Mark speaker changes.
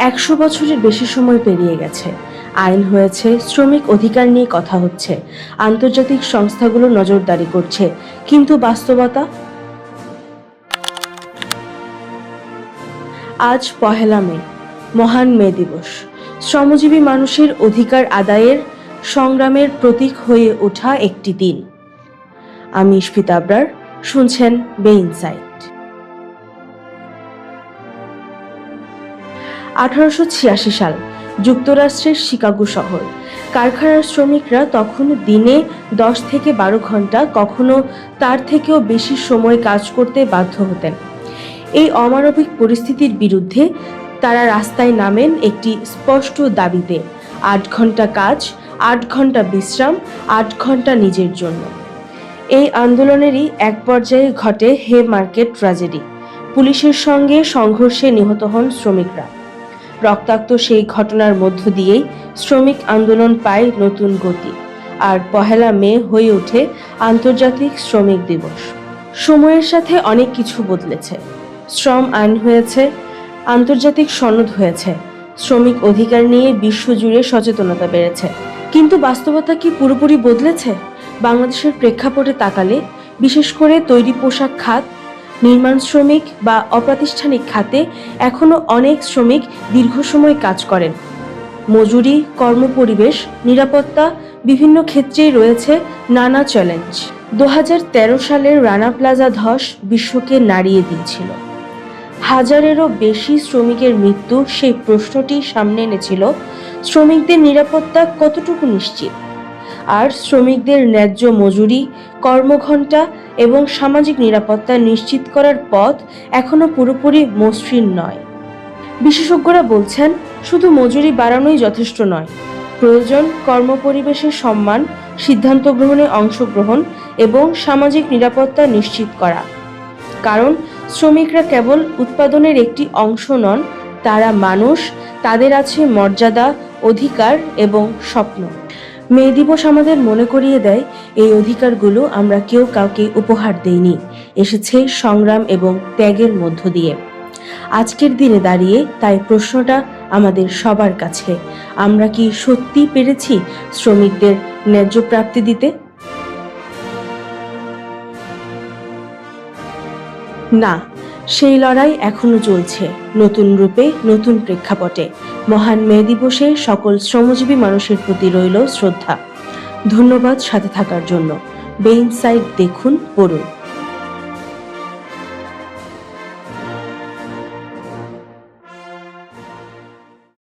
Speaker 1: 100 বছরের বেশি সময় পেরিয়ে গেছে, আইন হয়েছে, শ্রমিক অধিকার নিয়ে কথা হচ্ছে, আন্তর্জাতিক সংস্থাগুলো নজরদারি করছে, কিন্তু বাস্তবতা। আজ 1 মে, মহান মে দিবস। শ্রমজীবী মানুষের অধিকার আদায়ের সংগ্রামের প্রতীক হয়ে ওঠা একটি দিন। আমি ইশফিতা আবরার, শুনছেন বে ইনসাইট। 1886 সাল, যুক্তরাষ্ট্রের শিকাগো শহর। কারখানার শ্রমিকরা তখন দিনে 10 থেকে 12 ঘন্টা, কখনো তার থেকেও বেশি সময় কাজ করতে বাধ্য হতেন। এই অমানবিক পরিস্থিতির বিরুদ্ধে তারা রাস্তায় নামেন একটি স্পষ্ট দাবিতে: 8 ঘন্টা কাজ, 8 ঘন্টা বিশ্রাম, 8 ঘন্টা নিজের জন্য। এই আন্দোলনেরই এক পর্যায়ে ঘটে হে মার্কেট ট্র্যাজেডি। পুলিশের সঙ্গে সংঘর্ষে নিহত হন শ্রমিকরা। রক্তাক্ত সেই ঘটনার মধ্য দিয়েই শ্রমিক আন্দোলন পায় নতুন গতি, আর 1 মে হয়ে ওঠে আন্তর্জাতিক শ্রমিক দিবস। সময়ের সাথে অনেক কিছু বদলেছে। শ্রম আইন হয়েছে, আন্তর্জাতিক সনদ হয়েছে, শ্রমিক অধিকার নিয়ে বিশ্বজুড়ে সচেতনতা বেড়েছে। কিন্তু বাস্তবতা কি পুরোপুরি বদলেছে? বাংলাদেশের প্রেক্ষাপটে তাকালে, বিশেষ করে তৈরি পোশাক খাত, নির্মাণ শ্রমিক বা অপ্রাতিষ্ঠানিক খাতে এখনো অনেক শ্রমিক দীর্ঘ সময় কাজ করেন। মজুরি, কর্মপরিবেশ, নিরাপত্তা, বিভিন্ন ক্ষেত্রেই রয়েছে নানা চ্যালেঞ্জ। 2013 সালের রানা প্লাজা ধস বিশ্বকে নাড়িয়ে দিয়েছিল। হাজারেরও বেশি শ্রমিকের মৃত্যু সেই প্রশ্নটি সামনে এনেছিল: শ্রমিকদের নিরাপত্তা কতটুকু নিশ্চিত? আর শ্রমিকদের ন্যায্য মজুরি, কর্মঘণ্টা এবং সামাজিক নিরাপত্তা নিশ্চিত করার পথ এখনো পুরোপুরি মসৃণ নয়। বিশেষজ্ঞরা বলছেন, শুধু মজুরি বাড়ানোই যথেষ্ট নয়, প্রয়োজন কর্মপরিবেশের সম্মান, সিদ্ধান্ত গ্রহণে অংশগ্রহণ এবং সামাজিক নিরাপত্তা নিশ্চিত করা। কারণ শ্রমিকরা কেবল উৎপাদনের একটি অংশ নন, তারা মানুষ, তাদের আছে মর্যাদা, অধিকার এবং স্বপ্ন। মে দিবস আমাদের মনে করিয়ে দেয়, এই অধিকারগুলো আমরা কেউ কাউকে উপহার দেইনি, এসেছে সংগ্রাম এবং ত্যাগের মধ্য দিয়ে। আজকের দিনে দাঁড়িয়ে তাই প্রশ্নটা আমাদের সবার কাছে: আমরা কি সত্যি পেরেছি শ্রমিকদের ন্যায্য প্রাপ্তি দিতে? না, সেই লড়াই এখনো চলছে, নতুন রূপে, নতুন প্রেক্ষাপটে। মহান মে দিবসে সকল শ্রমজীবী মানুষের প্রতি রইল শ্রদ্ধা। ধন্যবাদ সাথে থাকার জন্য। বে ইনসাইট দেখুন, পড়ুন।